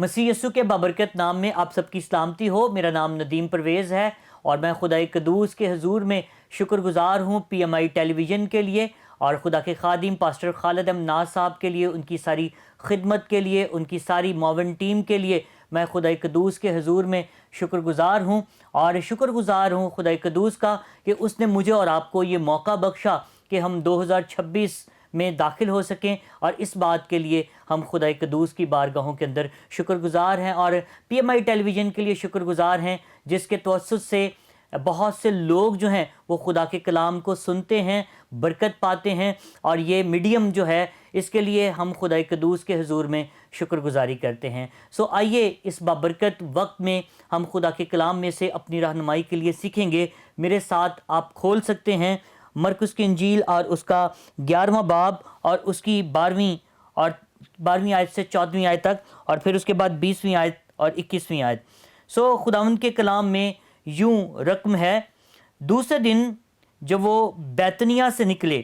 مسیح یسوع کے بابرکت نام میں آپ سب کی سلامتی ہو۔ میرا نام ندیم پرویز ہے اور میں خدائے قدوس کے حضور میں شکر گزار ہوں PMI ٹیلی ویژن کے لیے اور خدا کے خادم پاسٹر خالد احمد ناز صاحب کے لیے، ان کی ساری خدمت کے لیے، ان کی ساری معاون ٹیم کے لیے میں خدائے قدوس کے حضور میں شکر گزار ہوں اور شکر گزار ہوں خدائے قدوس کا کہ اس نے مجھے اور آپ کو یہ موقع بخشا کہ ہم 2026 میں داخل ہو سکیں، اور اس بات کے لیے ہم خدائے قدوس کی بارگاہوں کے اندر شکر گزار ہیں اور PMI ٹیلی ویژن کے لیے شکر گزار ہیں، جس کے توسط سے بہت سے لوگ جو ہیں وہ خدا کے کلام کو سنتے ہیں، برکت پاتے ہیں، اور یہ میڈیم جو ہے اس کے لیے ہم خدائے قدوس کے حضور میں شکر گزاری کرتے ہیں۔ آئیے اس بابرکت وقت میں ہم خدا کے کلام میں سے اپنی رہنمائی کے لیے سیکھیں گے۔ میرے ساتھ آپ کھول سکتے ہیں مرکز کی انجیل اور اس کا 11واں باب اور اس کی 12ویں آیت سے 14ویں آیت تک، اور پھر اس کے بعد 20ویں آیت اور 21ویں آیت۔ خداوند کے کلام میں یوں رقم ہے: دوسرے دن جب وہ بیتنیہ سے نکلے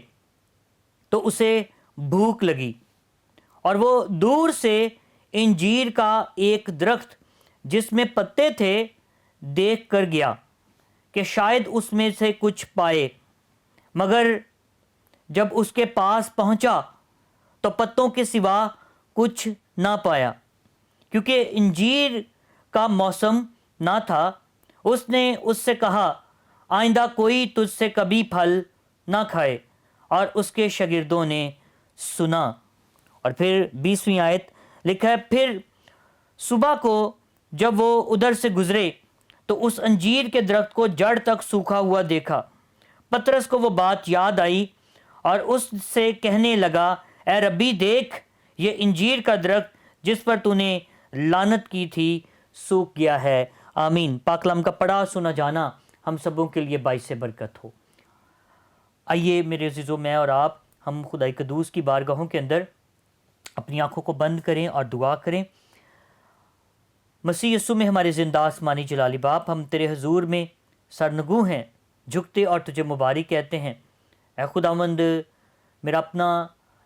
تو اسے بھوک لگی، اور وہ دور سے انجیر کا ایک درخت جس میں پتے تھے دیکھ کر گیا کہ شاید اس میں سے کچھ پائے، مگر جب اس کے پاس پہنچا تو پتوں کے سوا کچھ نہ پایا، کیونکہ انجیر کا موسم نہ تھا۔ اس نے اس سے کہا، آئندہ کوئی تجھ سے کبھی پھل نہ کھائے، اور اس کے شاگردوں نے سنا۔ اور پھر 20ویں آیت لکھا ہے: پھر صبح کو جب وہ ادھر سے گزرے تو اس انجیر کے درخت کو جڑ تک سوکھا ہوا دیکھا۔ پترس کو وہ بات یاد آئی اور اس سے کہنے لگا، اے ربی، دیکھ، یہ انجیر کا درخت جس پر تو نے لعنت کی تھی سوکھ گیا ہے۔ آمین۔ پاک کلام کا پڑھا سنا جانا ہم سبوں کے لیے باعث برکت ہو۔ آئیے میرے عزیزو، میں اور آپ ہم خدائے قدوس کی بارگاہوں کے اندر اپنی آنکھوں کو بند کریں اور دعا کریں۔ مسیح یسوع میں ہمارے زندہ آسمانی جلالی باپ، ہم تیرے حضور میں سرنگوں ہیں، جھکتے اور تجھے مبارک کہتے ہیں۔ اے خداوند، میرا اپنا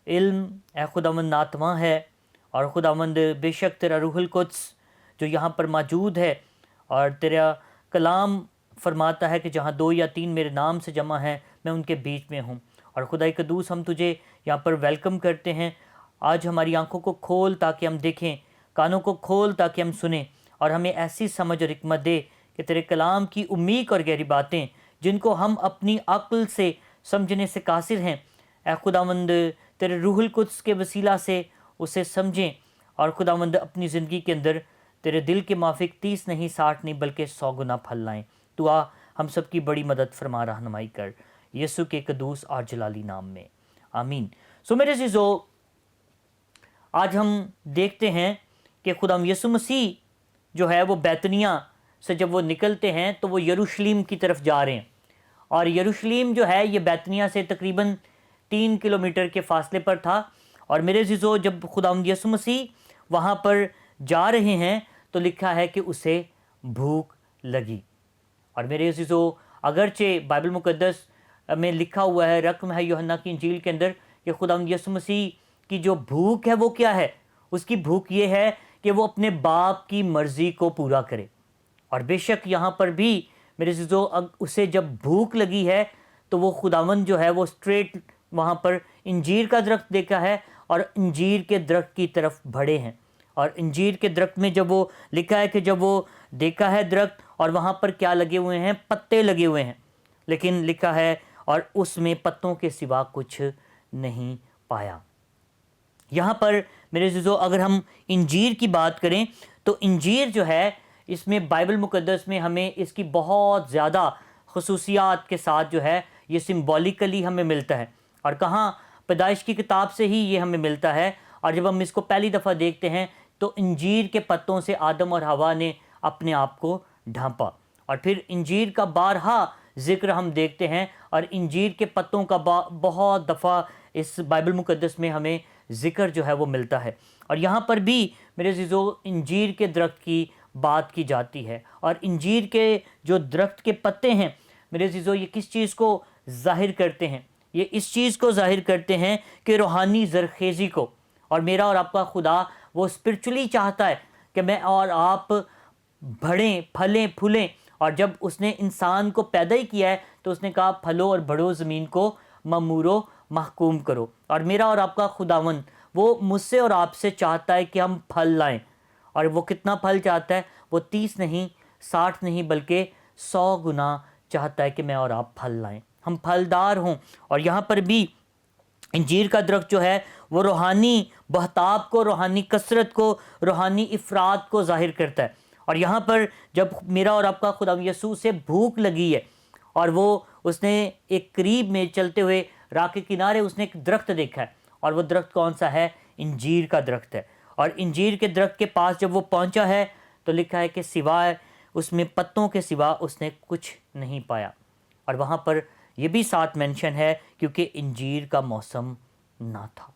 علم اے خداوند ناتواں ہے، اور خداوند بے شک تیرا روح القدس جو یہاں پر موجود ہے، اور تیرا کلام فرماتا ہے کہ جہاں 2 یا 3 میرے نام سے جمع ہیں میں ان کے بیچ میں ہوں۔ اور خدائے قدوس، ہم تجھے یہاں پر ویلکم کرتے ہیں۔ آج ہماری آنکھوں کو کھول تاکہ ہم دیکھیں، کانوں کو کھول تاکہ ہم سنیں، اور ہمیں ایسی سمجھ اور حکمت دے کہ تیرے کلام کی عمیق اور گہری باتیں جن کو ہم اپنی عقل سے سمجھنے سے قاصر ہیں، اے خداوند تیرے روح القدس کے وسیلہ سے اسے سمجھیں، اور خداوند اپنی زندگی کے اندر تیرے دل کے موافق 30 نہیں 60 نہیں بلکہ 100 گنا پھل لائیں۔ تو آ ہم سب کی بڑی مدد فرما، رہنمائی کر، یسوع کے قدوس اور جلالی نام میں، آمین۔ میرے عزیزو، آج ہم دیکھتے ہیں کہ خدا یسوع مسیح جو ہے وہ بیتنیہ سے جب وہ نکلتے ہیں تو وہ یروشلم کی طرف جا رہے ہیں، اور یروشلم جو ہے یہ بیتنیہ سے تقریباً 3 کلومیٹر کے فاصلے پر تھا۔ اور میرے عزیزو، جب خدا یسوع مسیح وہاں پر جا رہے ہیں تو لکھا ہے کہ اسے بھوک لگی۔ اور میرے عزیزو، اگرچہ بائبل مقدس میں لکھا ہوا ہے، رقم ہے یوحنا کی انجیل کے اندر، کہ خدا یسوع مسیح کی جو بھوک ہے وہ کیا ہے؟ اس کی بھوک یہ ہے کہ وہ اپنے باپ کی مرضی کو پورا کرے۔ اور بے شک یہاں پر بھی میرے عزیزو، اسے جب بھوک لگی ہے تو وہ خداوند جو ہے وہ اسٹریٹ وہاں پر انجیر کا درخت دیکھا ہے، اور انجیر کے درخت کی طرف بڑھے ہیں۔ اور انجیر کے درخت میں جب وہ لکھا ہے کہ جب وہ دیکھا ہے درخت، اور وہاں پر کیا لگے ہوئے ہیں؟ پتے لگے ہوئے ہیں، لیکن لکھا ہے اور اس میں پتوں کے سوا کچھ نہیں پایا۔ یہاں پر میرے عزیزو، اگر ہم انجیر کی بات کریں تو انجیر جو ہے اس میں بائبل مقدس میں ہمیں اس کی بہت زیادہ خصوصیات کے ساتھ جو ہے یہ سمبولیکلی ہمیں ملتا ہے، اور کہاں؟ پیدائش کی کتاب سے ہی یہ ہمیں ملتا ہے۔ اور جب ہم اس کو پہلی دفعہ دیکھتے ہیں تو انجیر کے پتوں سے آدم اور حوا نے اپنے آپ کو ڈھانپا، اور پھر انجیر کا بارہا ذکر ہم دیکھتے ہیں، اور انجیر کے پتوں کا بہت دفعہ اس بائبل مقدس میں ہمیں ذکر جو ہے وہ ملتا ہے۔ اور یہاں پر بھی میرے عزیزو انجیر کے درخت کی بات کی جاتی ہے، اور انجیر کے جو درخت کے پتے ہیں میرے عزیزو، یہ کس چیز کو ظاہر کرتے ہیں؟ یہ اس چیز کو ظاہر کرتے ہیں کہ روحانی زرخیزی کو، اور میرا اور آپ کا خدا وہ اسپرچولی چاہتا ہے کہ میں اور آپ بڑھیں پھلیں پھولیں. اور جب اس نے انسان کو پیدا ہی کیا ہے تو اس نے کہا پھلو اور بڑھو زمین کو معمور و محکوم کرو. اور میرا اور آپ کا خداوند وہ مجھ سے اور آپ سے چاہتا ہے کہ ہم پھل لائیں. اور وہ کتنا پھل چاہتا ہے؟ وہ 30 نہیں 60 نہیں بلکہ 100 گنا چاہتا ہے کہ میں اور آپ پھل لائیں، ہم پھلدار ہوں. اور یہاں پر بھی انجیر کا درخت جو ہے وہ روحانی بہتاب کو، روحانی کثرت کو، روحانی افراد کو ظاہر کرتا ہے. اور یہاں پر جب میرا اور آپ کا خدا یسوع سے بھوک لگی ہے اور وہ اس نے ایک قریب میں چلتے ہوئے راہ کے کنارے اس نے ایک درخت دیکھا ہے، اور وہ درخت کون سا ہے؟ انجیر کا درخت ہے. اور انجیر کے درخت کے پاس جب وہ پہنچا ہے تو لکھا ہے کہ سوائے اس میں پتوں کے سوا اس نے کچھ نہیں پایا. اور وہاں پر یہ بھی ساتھ مینشن ہے کیونکہ انجیر کا موسم نہ تھا.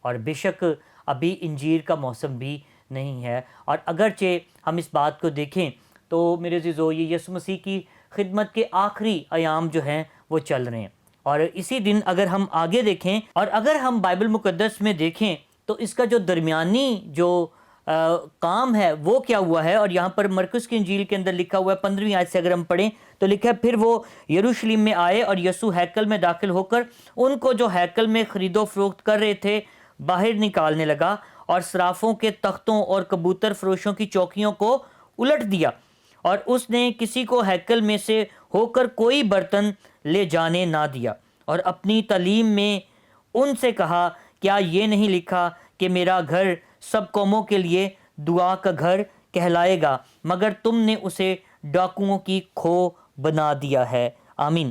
اور بے شک ابھی انجیر کا موسم بھی نہیں ہے. اور اگرچہ ہم اس بات کو دیکھیں تو میرے عزیزو یہ یسوع مسیح کی خدمت کے آخری ایام جو ہیں وہ چل رہے ہیں. اور اسی دن اگر ہم آگے دیکھیں اور اگر ہم بائبل مقدس میں دیکھیں تو اس کا جو درمیانی جو کام ہے وہ کیا ہوا ہے. اور یہاں پر مرکز کی انجیل کے اندر لکھا ہوا ہے 15ویں آیت سے اگر ہم پڑھیں تو لکھا ہے پھر وہ یروشلم میں آئے اور یسوع ہیکل میں داخل ہو کر ان کو جو ہیکل میں خرید و فروخت کر رہے تھے باہر نکالنے لگا اور صرافوں کے تختوں اور کبوتر فروشوں کی چوکیوں کو الٹ دیا. اور اس نے کسی کو ہیکل میں سے ہو کر کوئی برتن لے جانے نہ دیا. اور اپنی تعلیم میں ان سے کہا کیا یہ نہیں لکھا کہ میرا گھر سب قوموں کے لیے دعا کا گھر کہلائے گا، مگر تم نے اسے ڈاکوؤں کی کھو بنا دیا ہے. آمین.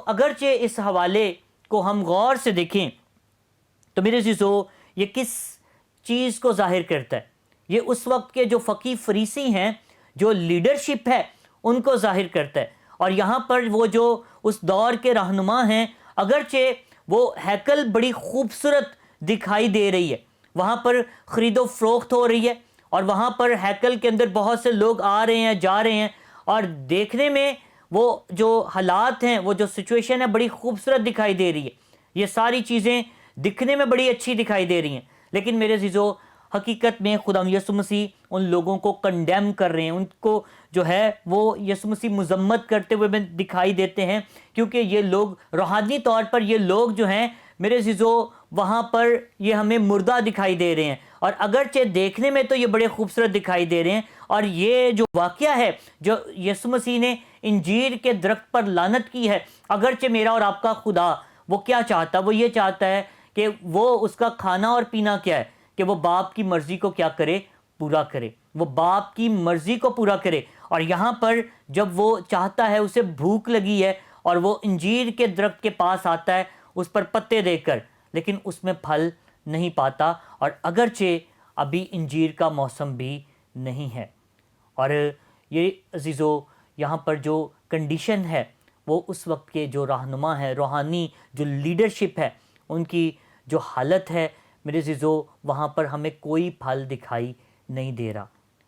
اگرچہ اس حوالے کو ہم غور سے دیکھیں تو میرے عزیزو یہ کس چیز کو ظاہر کرتا ہے؟ یہ اس وقت کے جو فقی فریسی ہیں، جو لیڈرشپ ہے، ان کو ظاہر کرتا ہے. اور یہاں پر وہ جو اس دور کے رہنما ہیں، اگرچہ وہ ہیکل بڑی خوبصورت دکھائی دے رہی ہے، وہاں پر خرید و فروخت ہو رہی ہے اور وہاں پر ہیکل کے اندر بہت سے لوگ آ رہے ہیں جا رہے ہیں، اور دیکھنے میں وہ جو حالات ہیں، وہ جو سچویشن ہے بڑی خوبصورت دکھائی دے رہی ہے. یہ ساری چیزیں دکھنے میں بڑی اچھی دکھائی دے رہی ہیں، لیکن میرے عزیزو حقیقت میں خدا یسوع مسیح ان لوگوں کو کنڈیم کر رہے ہیں، ان کو جو ہے وہ یسوع مسیح مذمت کرتے ہوئے دکھائی دیتے ہیں، کیونکہ یہ لوگ روحانی طور پر یہ لوگ جو ہیں میرے عزیزو وہاں پر یہ ہمیں مردہ دکھائی دے رہے ہیں. اور اگرچہ دیکھنے میں تو یہ بڑے خوبصورت دکھائی دے رہے ہیں، اور یہ جو واقعہ ہے جو یسوع مسیح نے انجیر کے درخت پر لعنت کی ہے، اگرچہ میرا اور آپ کا خدا وہ کیا چاہتا ہے؟ وہ یہ چاہتا ہے کہ وہ اس کا کھانا اور پینا کیا ہے کہ وہ باپ کی مرضی کو کیا کرے؟ پورا کرے. وہ باپ کی مرضی کو پورا کرے. اور یہاں پر جب وہ چاہتا ہے، اسے بھوک لگی ہے اور وہ انجیر کے درخت کے پاس آتا ہے اس پر پتے دے کر، لیکن اس میں پھل نہیں پاتا. اور اگرچہ ابھی انجیر کا موسم بھی نہیں ہے. اور یہ عزیزو یہاں پر جو کنڈیشن ہے وہ اس وقت کے جو رہنما ہے، روحانی جو لیڈرشپ ہے، ان کی جو حالت ہے میرے عزیزو وہاں پر ہمیں کوئی پھل دکھائی نہیں دے رہا.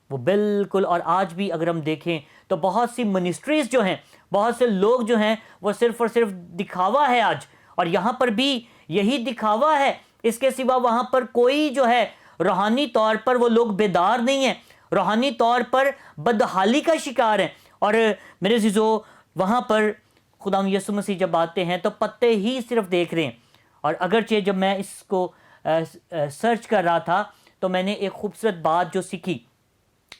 وہ بالکل. اور آج بھی اگر ہم دیکھیں تو بہت سی منسٹریز جو ہیں، بہت سے لوگ جو ہیں وہ صرف اور صرف دکھاوا ہے آج. اور یہاں پر بھی یہی دکھاوا ہے، اس کے سوا وہاں پر کوئی جو ہے روحانی طور پر وہ لوگ بیدار نہیں ہیں، روحانی طور پر بدحالی کا شکار ہیں. اور میرے عزیزو وہاں پر خدا یسوع مسیح جب آتے ہیں تو پتے ہی صرف دیکھ رہے ہیں. اور اگرچہ جب میں اس کو سرچ کر رہا تھا تو میں نے ایک خوبصورت بات جو سیکھی،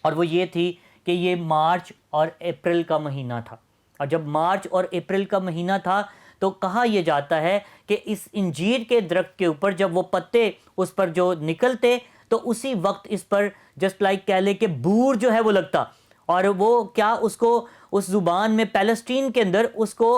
اور وہ یہ تھی کہ یہ مارچ اور اپریل کا مہینہ تھا. اور جب مارچ اور اپریل کا مہینہ تھا تو کہا یہ جاتا ہے کہ اس انجیر کے درخت کے اوپر جب وہ پتے اس پر جو نکلتے تو اسی وقت اس پر جسٹ لائک کہہ لے کہ بور جو ہے وہ لگتا. اور وہ کیا اس کو اس زبان میں پیلسٹین کے اندر اس کو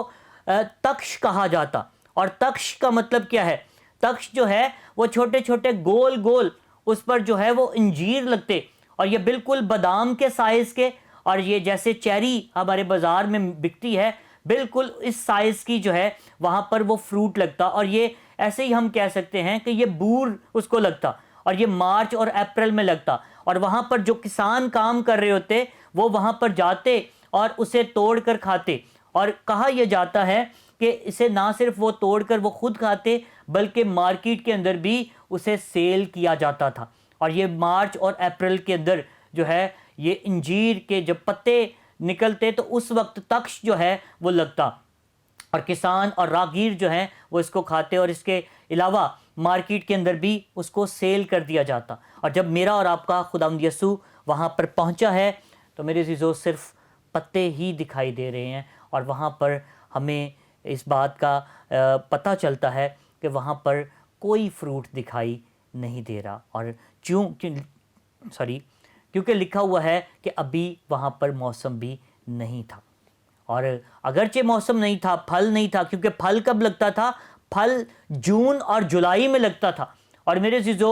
تکش کہا جاتا. اور تکش کا مطلب کیا ہے؟ تکش جو ہے وہ چھوٹے چھوٹے گول گول اس پر جو ہے وہ انجیر لگتے، اور یہ بالکل بادام کے سائز کے، اور یہ جیسے چیری ہمارے بازار میں بکتی ہے بالکل اس سائز کی جو ہے وہاں پر وہ فروٹ لگتا. اور یہ ایسے ہی ہم کہہ سکتے ہیں کہ یہ بور اس کو لگتا، اور یہ مارچ اور اپریل میں لگتا. اور وہاں پر جو کسان کام کر رہے ہوتے وہ وہاں پر جاتے اور اسے توڑ کر کھاتے. اور کہا یہ جاتا ہے کہ اسے نہ صرف وہ توڑ کر وہ خود کھاتے بلکہ مارکیٹ کے اندر بھی اسے سیل کیا جاتا تھا. اور یہ مارچ اور اپریل کے اندر جو ہے یہ انجیر کے جب پتے نکلتے تو اس وقت تکش جو ہے وہ لگتا، اور کسان اور راگیر جو ہیں وہ اس کو کھاتے، اور اس کے علاوہ مارکیٹ کے اندر بھی اس کو سیل کر دیا جاتا۔ اور جب میرا اور آپ کا خداوند یسوع وہاں پر پہنچا ہے تو میرے عزیزو صرف پتے ہی دکھائی دے رہے ہیں، اور وہاں پر ہمیں اس بات کا پتہ چلتا ہے کہ وہاں پر کوئی فروٹ دکھائی نہیں دے رہا، اور کیونکہ لکھا ہوا ہے کہ ابھی وہاں پر موسم بھی نہیں تھا۔ اور اگرچہ موسم نہیں تھا، پھل نہیں تھا، کیونکہ پھل کب لگتا تھا؟ پھل جون اور جولائی میں لگتا تھا۔ اور میرے عزیزو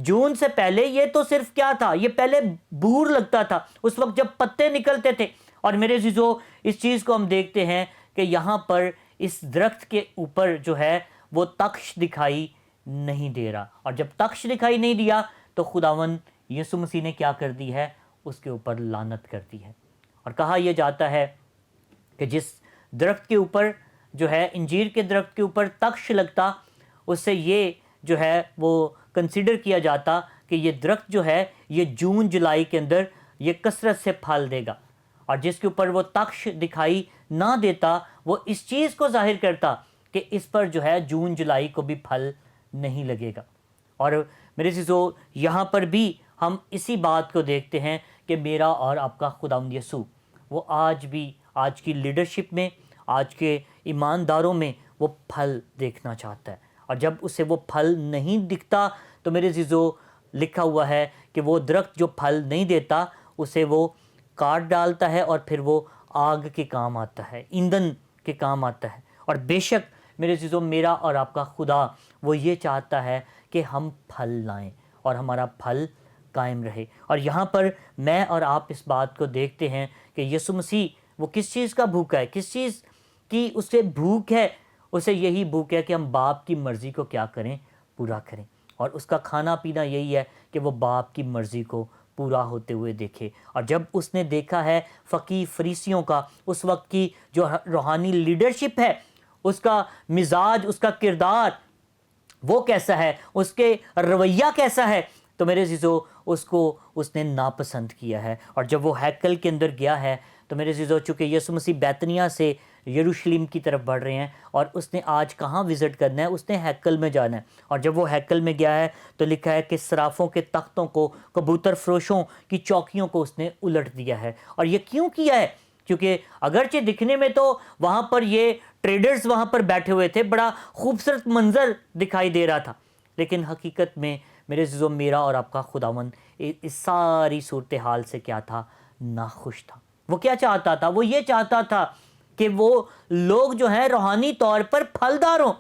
جون سے پہلے یہ تو صرف کیا تھا؟ یہ پہلے بور لگتا تھا، اس وقت جب پتے نکلتے تھے۔ اور میرے عزیزو اس چیز کو ہم دیکھتے ہیں کہ یہاں پر اس درخت کے اوپر جو ہے وہ تکش دکھائی نہیں دے رہا، اور جب تکش دکھائی نہیں دیا تو خداوند یسوع مسیح نے کیا کر دی ہے؟ اس کے اوپر لعنت کر دی ہے۔ اور کہا یہ جاتا ہے کہ جس درخت کے اوپر جو ہے انجیر کے درخت کے اوپر تکش لگتا، اس سے یہ جو ہے وہ کنسیڈر کیا جاتا کہ یہ درخت جو ہے یہ جون جولائی کے اندر یہ کثرت سے پھل دے گا، اور جس کے اوپر وہ تکش دکھائی نہ دیتا وہ اس چیز کو ظاہر کرتا کہ اس پر جو ہے جون جولائی کو بھی پھل نہیں لگے گا۔ اور میرے عزیزو یہاں پر بھی ہم اسی بات کو دیکھتے ہیں کہ میرا اور آپ کا خداوند یسوع وہ آج بھی آج کی لیڈرشپ میں، آج کے ایمانداروں میں وہ پھل دیکھنا چاہتا ہے، اور جب اسے وہ پھل نہیں دکھتا تو میرے عزیزو لکھا ہوا ہے کہ وہ درخت جو پھل نہیں دیتا اسے وہ کاٹ ڈالتا ہے، اور پھر وہ آگ کے کام آتا ہے، ایندھن کے کام آتا ہے۔ اور بے شک میرے عزیزو میرا اور آپ کا خدا وہ یہ چاہتا ہے کہ ہم پھل لائیں اور ہمارا پھل قائم رہے۔ اور یہاں پر میں اور آپ اس بات کو دیکھتے ہیں کہ یسوع مسیح وہ کس چیز کا بھوکا ہے، کس چیز کی اسے بھوک ہے؟ اسے یہی بھوک ہے کہ ہم باپ کی مرضی کو کیا کریں؟ پورا کریں، اور اس کا کھانا پینا یہی ہے کہ وہ باپ کی مرضی کو پورا ہوتے ہوئے دیکھے۔ اور جب اس نے دیکھا ہے فقیہ فریسیوں کا، اس وقت کی جو روحانی لیڈرشپ ہے، اس کا مزاج، اس کا کردار وہ کیسا ہے، اس کے رویہ کیسا ہے، تو میرے عزیزو اس نے ناپسند کیا ہے۔ اور جب وہ ہیکل کے اندر گیا ہے تو میرے عزیزو چونکہ یسوع مسیح بیتنیہ سے یروشلم کی طرف بڑھ رہے ہیں، اور اس نے آج کہاں وزٹ کرنا ہے؟ اس نے ہیکل میں جانا ہے۔ اور جب وہ ہیکل میں گیا ہے تو لکھا ہے کہ صرافوں کے تختوں کو، کبوتر فروشوں کی چوکیوں کو اس نے الٹ دیا ہے۔ اور یہ کیوں کیا ہے؟ کیونکہ اگرچہ دکھنے میں تو وہاں پر یہ ٹریڈرز وہاں پر بیٹھے ہوئے تھے، بڑا خوبصورت منظر دکھائی دے رہا تھا، لیکن حقیقت میں میرے عزیزو میرا اور آپ کا خداوند اس ساری صورتحال سے کیا تھا؟ ناخوش تھا۔ وہ کیا چاہتا تھا؟ وہ یہ چاہتا تھا کہ وہ لوگ جو ہیں روحانی طور پر پھلدار ہوں،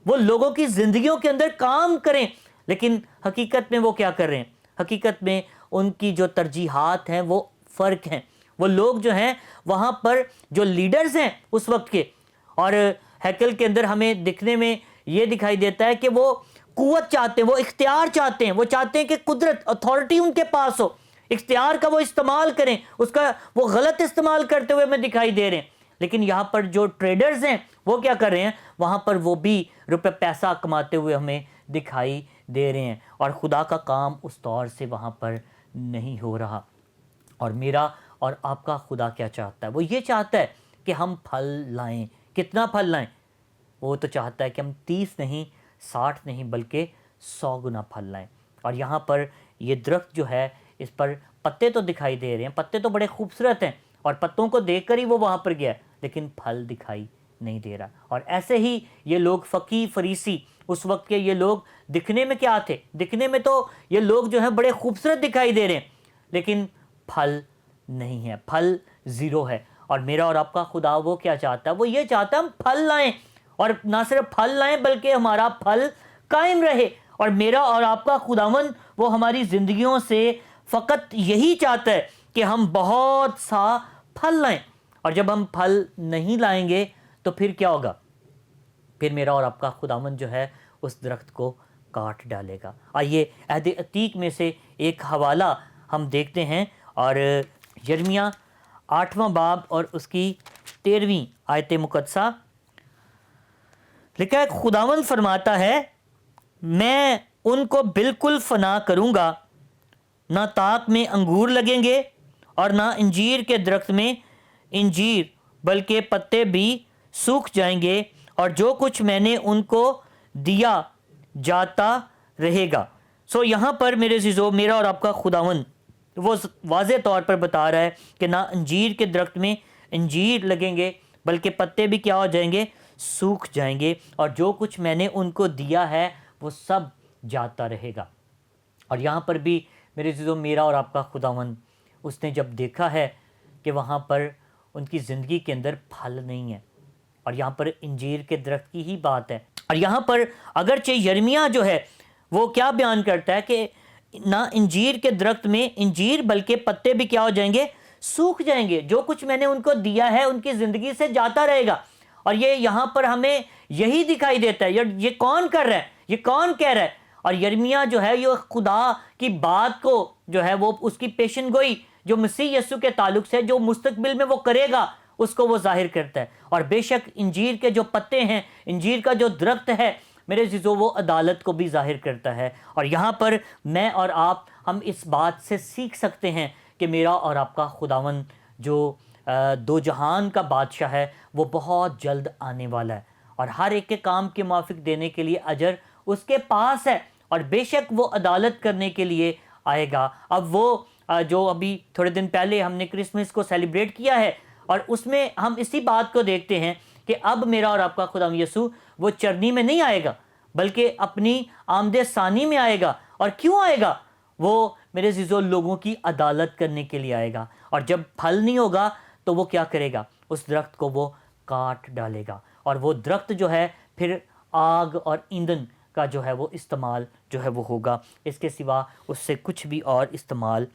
وہ لوگوں کی زندگیوں کے اندر کام کریں، لیکن حقیقت میں وہ کیا کر رہے ہیں؟ حقیقت میں ان کی جو ترجیحات ہیں وہ فرق ہیں۔ وہ لوگ جو ہیں وہاں پر جو لیڈرز ہیں اس وقت کے، اور ہیکل کے اندر ہمیں دکھنے میں یہ دکھائی دیتا ہے کہ وہ قوت چاہتے ہیں، وہ اختیار چاہتے ہیں، وہ چاہتے ہیں کہ قدرت، اتھارٹی ان کے پاس ہو، اختیار کا وہ استعمال کریں، اس کا وہ غلط استعمال کرتے ہوئے ہمیں دکھائی دے رہے ہیں۔ لیکن یہاں پر جو ٹریڈرز ہیں وہ کیا کر رہے ہیں؟ وہاں پر وہ بھی روپے پیسہ کماتے ہوئے ہمیں دکھائی دے رہے ہیں، اور خدا کا کام اس طور سے وہاں پر نہیں ہو رہا۔ اور میرا اور آپ کا خدا کیا چاہتا ہے؟ وہ یہ چاہتا ہے کہ ہم پھل لائیں۔ کتنا پھل لائیں؟ وہ تو چاہتا ہے کہ ہم 30 نہیں، 60 نہیں، بلکہ 100 گنا پھل لائیں۔ اور یہاں پر یہ درخت جو ہے اس پر پتے تو دکھائی دے رہے ہیں، پتے تو بڑے خوبصورت ہیں، اور پتوں کو دیکھ کر ہی وہ وہاں پر گیا ہے، لیکن پھل دکھائی نہیں دے رہا۔ اور ایسے ہی یہ لوگ فقیہ فریسی اس وقت کے یہ لوگ دکھنے میں کیا تھے؟ دکھنے میں تو یہ لوگ جو ہیں بڑے خوبصورت دکھائی دے رہے ہیں، لیکن پھل نہیں ہے، پھل زیرو ہے۔ اور میرا اور آپ کا خدا وہ کیا چاہتا ہے؟ وہ یہ چاہتا ہے ہم پھل لائیں، اور نہ صرف پھل لائیں بلکہ ہمارا پھل قائم رہے۔ اور میرا اور آپ کا خداوند وہ ہماری زندگیوں سے فقط یہی چاہتا ہے کہ ہم بہت سا پھل لائیں، اور جب ہم پھل نہیں لائیں گے تو پھر کیا ہوگا؟ پھر میرا اور آپ کا خداوند جو ہے اس درخت کو کاٹ ڈالے گا۔ آئیے عہد عتیق میں سے ایک حوالہ ہم دیکھتے ہیں، اور یرمیہ 8واں باب اور اس کی 13ویں آیت مقدسہ لکھا ہے، خداوند فرماتا ہے میں ان کو بالکل فنا کروں گا نہ طاق میں انگور لگیں گے اور نہ انجیر کے درخت میں انجیر، بلکہ پتے بھی سوکھ جائیں گے، اور جو کچھ میں نے ان کو دیا جاتا رہے گا۔ یہاں پر میرے عزیزو، میرا اور آپ کا خداوند وہ واضح طور پر بتا رہا ہے کہ نہ انجیر کے درخت میں انجیر لگیں گے، بلکہ پتے بھی کیا ہو جائیں گے؟ سوکھ جائیں گے، اور جو کچھ میں نے ان کو دیا ہے وہ سب جاتا رہے گا۔ اور یہاں پر بھی میرے عزیزو، میرا اور آپ کا خداوند، اس نے جب دیکھا ہے کہ وہاں پر ان کی زندگی کے اندر پھل نہیں ہے، اور یہاں پر انجیر کے درخت کی ہی بات ہے، اور یہاں پر اگرچہ یرمیہ جو ہے وہ کیا بیان کرتا ہے کہ نہ انجیر کے درخت میں انجیر، بلکہ پتے بھی کیا ہو جائیں گے؟ سوکھ جائیں گے، جو کچھ میں نے ان کو دیا ہے ان کی زندگی سے جاتا رہے گا۔ اور یہ یہاں پر ہمیں یہی دکھائی دیتا ہے، یہ کون کر رہا ہے؟ یہ کون کہہ رہا ہے؟ اور یرمیہ جو ہے یہ خدا کی بات کو جو ہے وہ اس کی پیشن گوئی جو مسیح یسوع کے تعلق سے جو مستقبل میں وہ کرے گا اس کو وہ ظاہر کرتا ہے۔ اور بے شک انجیر کے جو پتے ہیں، انجیر کا جو درخت ہے میرے عزیزو، وہ عدالت کو بھی ظاہر کرتا ہے۔ اور یہاں پر میں اور آپ ہم اس بات سے سیکھ سکتے ہیں کہ میرا اور آپ کا خداوند جو دو جہان کا بادشاہ ہے وہ بہت جلد آنے والا ہے، اور ہر ایک کے کام کے موافق دینے کے لیے اجر اس کے پاس ہے، اور بے شک وہ عدالت کرنے کے لیے آئے گا۔ اب وہ جو ابھی تھوڑے دن پہلے ہم نے کرسمس کو سیلیبریٹ کیا ہے، اور اس میں ہم اسی بات کو دیکھتے ہیں کہ اب میرا اور آپ کا خداوند یسوع وہ چرنی میں نہیں آئے گا، بلکہ اپنی آمد ثانی میں آئے گا۔ اور کیوں آئے گا؟ وہ میرے عزیزو لوگوں کی عدالت کرنے کے لیے آئے گا، اور جب پھل نہیں ہوگا تو وہ کیا کرے گا؟ اس درخت کو وہ کاٹ ڈالے گا، اور وہ درخت جو ہے پھر آگ اور ایندھن کا جو ہے وہ استعمال جو ہے وہ ہوگا، اس کے سوا اس سے کچھ بھی اور استعمال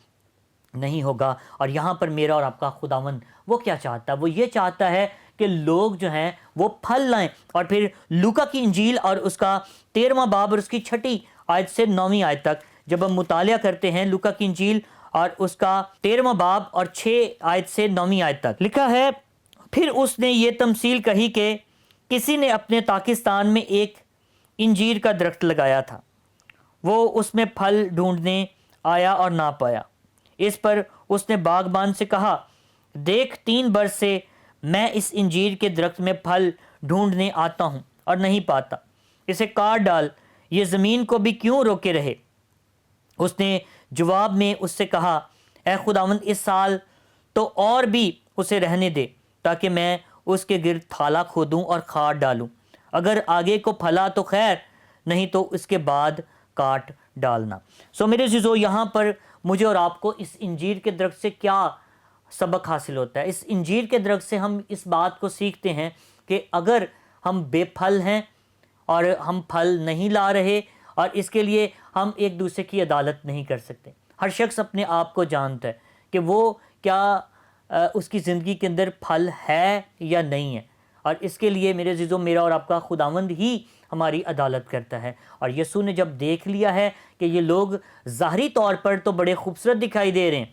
نہیں ہوگا۔ اور یہاں پر میرا اور آپ کا خداوند وہ کیا چاہتا ہے؟ وہ یہ چاہتا ہے کہ لوگ جو ہیں وہ پھل لائیں۔ اور پھر لوکا کی انجیل اور اس کا 13واں باب اور اس کی 6 آیت سے 9 آیت تک جب ہم مطالعہ کرتے ہیں، لوکا کی انجیل اور اس کا 13واں باب اور 6 آیت سے 9 آیت تک لکھا ہے، پھر اس نے یہ تمثیل کہی کہ کسی نے اپنے پاکستان میں ایک انجیر کا درخت لگایا تھا، وہ اس میں پھل ڈھونڈنے آیا اور نہ پایا۔ اس پر اس نے باغبان سے کہا، دیکھ 3 برس سے میں اس انجیر کے درخت میں پھل ڈھونڈنے آتا ہوں اور نہیں پاتا، اسے کاٹ ڈال، یہ زمین کو بھی کیوں روکے رہے؟ اس نے جواب میں اس سے کہا، اے خداوند، اس سال تو اور بھی اسے رہنے دے تاکہ میں اس کے گرد تھالا کھودوں اور کھاد ڈالوں، اگر آگے کو پھلا تو خیر، نہیں تو اس کے بعد کاٹ ڈالنا۔ میرے عزیزو، یہاں پر مجھے اور آپ کو اس انجیر کے درخت سے کیا سبق حاصل ہوتا ہے؟ اس انجیر کے درخت سے ہم اس بات کو سیکھتے ہیں کہ اگر ہم بے پھل ہیں اور ہم پھل نہیں لا رہے، اور اس کے لیے ہم ایک دوسرے کی عدالت نہیں کر سکتے۔ ہر شخص اپنے آپ کو جانتا ہے کہ وہ کیا اس کی زندگی کے اندر پھل ہے یا نہیں ہے، اور اس کے لیے میرے عزیزو میرا اور آپ کا خداوند ہی ہماری عدالت کرتا ہے۔ اور یسوع نے جب دیکھ لیا ہے کہ یہ لوگ ظاہری طور پر تو بڑے خوبصورت دکھائی دے رہے ہیں،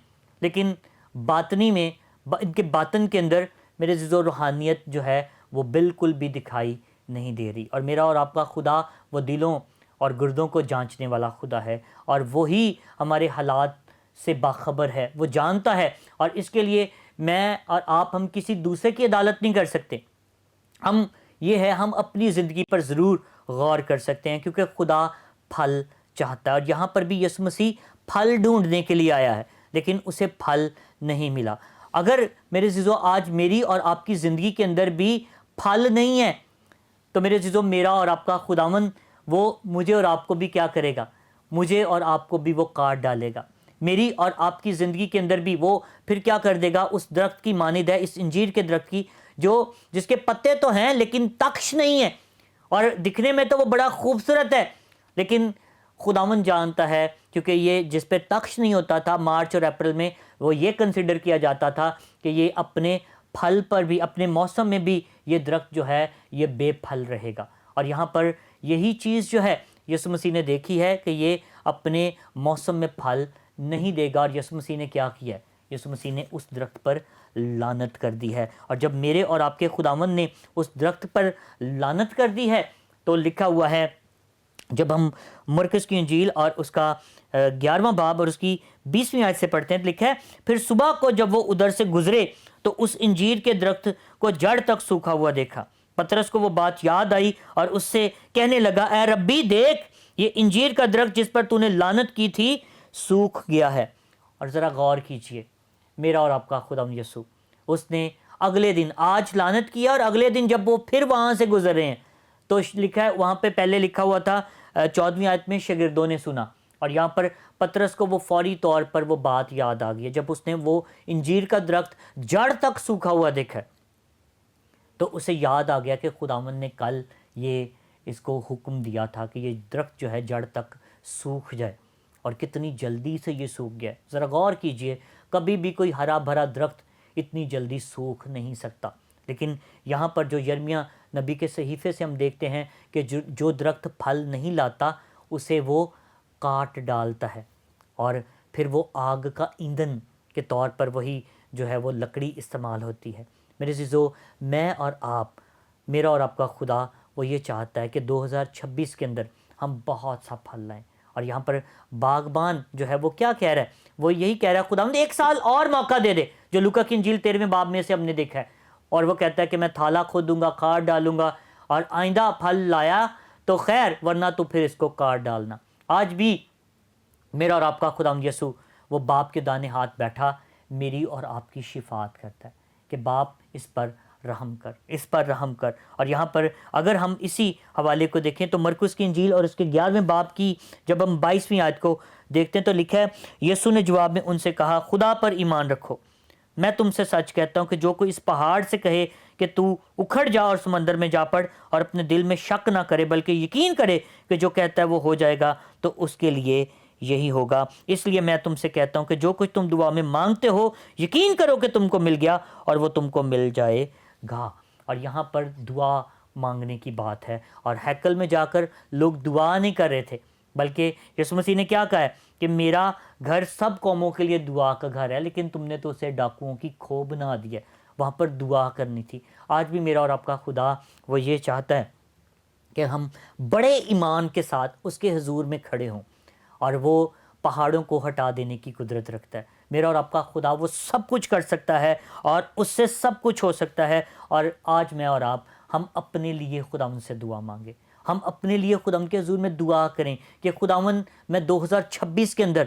لیکن باطنی میں ان کے باطن کے اندر میرے عزیزو روحانیت جو ہے وہ بالکل بھی دکھائی نہیں دے رہی۔ اور میرا اور آپ کا خدا وہ دلوں اور گردوں کو جانچنے والا خدا ہے، اور وہی ہمارے حالات سے باخبر ہے، وہ جانتا ہے، اور اس کے لیے میں اور آپ ہم کسی دوسرے کی عدالت نہیں کر سکتے۔ ہم اپنی زندگی پر ضرور غور کر سکتے ہیں، کیونکہ خدا پھل چاہتا ہے، اور یہاں پر بھی یسوع مسیح پھل ڈھونڈنے کے لیے آیا ہے، لیکن اسے پھل نہیں ملا۔ اگر میرے عزیزو آج میری اور آپ کی زندگی کے اندر بھی پھل نہیں ہے تو میرے عزیزو میرا اور آپ کا خداوند وہ مجھے اور آپ کو بھی کیا کرے گا؟ مجھے اور آپ کو بھی وہ کاٹ ڈالے گا۔ میری اور آپ کی زندگی کے اندر بھی وہ پھر کیا کر دے گا؟ اس درخت کی مانند ہے، اس انجیر کے درخت کی جس کے پتے تو ہیں لیکن تخش نہیں ہے، اور دکھنے میں تو وہ بڑا خوبصورت ہے، لیکن خداوند جانتا ہے، کیونکہ یہ جس پہ تخش نہیں ہوتا تھا مارچ اور اپریل میں وہ یہ کنسیڈر کیا جاتا تھا کہ یہ اپنے پھل پر بھی، اپنے موسم میں بھی یہ درخت جو ہے یہ بے پھل رہے گا۔ اور یہاں پر یہی چیز جو ہے یسوع مسیح نے دیکھی ہے کہ یہ اپنے موسم میں پھل نہیں دے گا، اور یسوع مسیح نے کیا کیا ہے؟ یسوع مسیح نے اس درخت پر لعنت کر دی ہے۔ اور جب میرے اور آپ کے خداوند نے اس درخت پر لعنت کر دی ہے تو لکھا ہوا ہے، جب ہم مرکز کی انجیل اور اس کا 11واں باب اور اس کی 20ویں آیت سے پڑھتے ہیں. لکھا ہے پھر صبح کو جب وہ ادھر سے گزرے تو اس انجیر کے درخت کو جڑ تک سوکھا ہوا دیکھا. پطرس کو وہ بات یاد آئی اور اس سے کہنے لگا اے ربی دیکھ یہ انجیر کا درخت جس پر تو نے لعنت کی تھی سوکھ گیا ہے. اور ذرا غور کیجئے میرا اور آپ کا خدا یسوع اس نے اگلے دن آج لعنت کیا اور اگلے دن جب وہ پھر وہاں سے گزر رہے ہیں تو لکھا ہے وہاں پہ پہلے لکھا ہوا تھا 14ویں آیت میں شاگردوں نے سنا اور یہاں پر پطرس کو وہ فوری طور پر وہ بات یاد آ گئی ہے جب اس نے وہ انجیر کا درخت جڑ تک سوکھا ہوا دیکھا تو اسے یاد آ گیا کہ خداوند نے کل یہ اس کو حکم دیا تھا کہ یہ درخت جو ہے جڑ تک سوکھ جائے اور کتنی جلدی سے یہ سوکھ گیا. ذرا غور کیجئے کبھی بھی کوئی ہرا بھرا درخت اتنی جلدی سوکھ نہیں سکتا. لیکن یہاں پر جو یرمیہ نبی کے صحیفے سے ہم دیکھتے ہیں کہ جو درخت پھل نہیں لاتا اسے وہ کاٹ ڈالتا ہے اور پھر وہ آگ کا ایندھن کے طور پر وہی جو ہے وہ لکڑی استعمال ہوتی ہے. میرے عزیزو میں اور آپ میرا اور آپ کا خدا وہ یہ چاہتا ہے کہ 2026 کے اندر ہم بہت سا پھل لائیں. اور یہاں پر باغبان جو ہے وہ کیا کہہ رہا ہے وہ یہی کہہ رہا ہے خداوند ایک سال اور موقع دے دے جو لوکا کی انجیل 13ویں باب میں سے ہم نے دیکھا ہے. اور وہ کہتا ہے کہ میں تھالا کھودوں گا کاٹ ڈالوں گا اور آئندہ پھل لایا تو خیر ورنہ تو پھر اس کو کاٹ ڈالنا. آج بھی میرا اور آپ کا خداوند یسوع وہ باپ کے دانے ہاتھ بیٹھا میری اور آپ کی شفاعت کرتا ہے کہ باپ اس پر رحم کر اس پر رحم کر. اور یہاں پر اگر ہم اسی حوالے کو دیکھیں تو مرکز کی انجیل اور اس کے 11ویں باب کی جب ہم 22ویں آیت کو دیکھتے ہیں تو لکھا ہے یسوع نے جواب میں ان سے کہا خدا پر ایمان رکھو میں تم سے سچ کہتا ہوں کہ جو کوئی اس پہاڑ سے کہے کہ تو اکھڑ جا اور سمندر میں جا پڑ اور اپنے دل میں شک نہ کرے بلکہ یقین کرے کہ جو کہتا ہے وہ ہو جائے گا تو اس کے لیے یہی ہوگا. اس لیے میں تم سے کہتا ہوں کہ جو کچھ تم دعا میں مانگتے ہو یقین کرو کہ تم کو مل گیا اور وہ تم کو مل جائے گا. اور یہاں پر دعا مانگنے کی بات ہے اور ہیکل میں جا کر لوگ دعا نہیں کر رہے تھے بلکہ یسوع مسیح نے کیا کہا ہے کہ میرا گھر سب قوموں کے لیے دعا کا گھر ہے لیکن تم نے تو اسے ڈاکوؤں کی کھو بنا دیا. وہاں پر دعا کرنی تھی. آج بھی میرا اور آپ کا خدا وہ یہ چاہتا ہے کہ ہم بڑے ایمان کے ساتھ اس کے حضور میں کھڑے ہوں اور وہ پہاڑوں کو ہٹا دینے کی قدرت رکھتا ہے. میرا اور آپ کا خدا وہ سب کچھ کر سکتا ہے اور اس سے سب کچھ ہو سکتا ہے. اور آج میں اور آپ ہم اپنے لیے خداوند سے دعا مانگیں ہم اپنے لیے خداوند کے حضور میں دعا کریں کہ خداوند میں 2026 کے اندر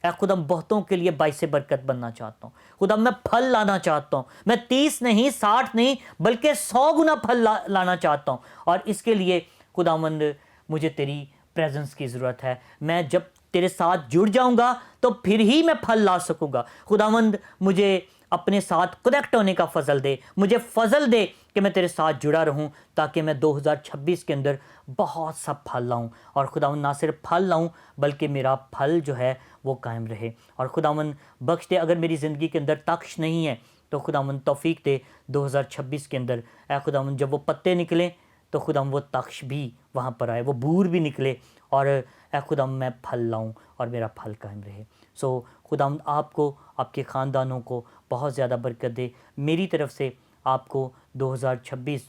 اے خداوند بہتوں کے لیے باعث برکت بننا چاہتا ہوں. خداوند میں پھل لانا چاہتا ہوں میں 30 نہیں 60 نہیں بلکہ 100 گنا پھل لانا چاہتا ہوں. اور اس کے لیے خداوند مجھے تیری پریزنس کی ضرورت ہے. میں جب تیرے ساتھ جڑ جاؤں گا تو پھر ہی میں پھل لا سکوں گا. خداوند مجھے اپنے ساتھ کنیکٹ ہونے کا فضل دے مجھے فضل دے کہ میں تیرے ساتھ جڑا رہوں تاکہ میں 2026 کے اندر بہت سا پھل لاؤں. اور خداوند نہ صرف پھل لاؤں بلکہ میرا پھل جو ہے وہ قائم رہے. اور خداوند بخش دے اگر میری زندگی کے اندر تخش نہیں ہے تو خداوند توفیق دے 2026 کے اندر اے خداوند جب وہ پتے نکلیں تو خداوند وہ تخش بھی وہاں پر آئے وہ بور بھی نکلے اور اے خداوند میں پھل لاؤں اور میرا پھل قائم رہے. سو خداوند آپ کو آپ کے خاندانوں کو بہت زیادہ برکت دے. میری طرف سے آپ کو 2026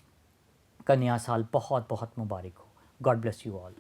کا نیا سال بہت بہت مبارک ہو. God bless you all.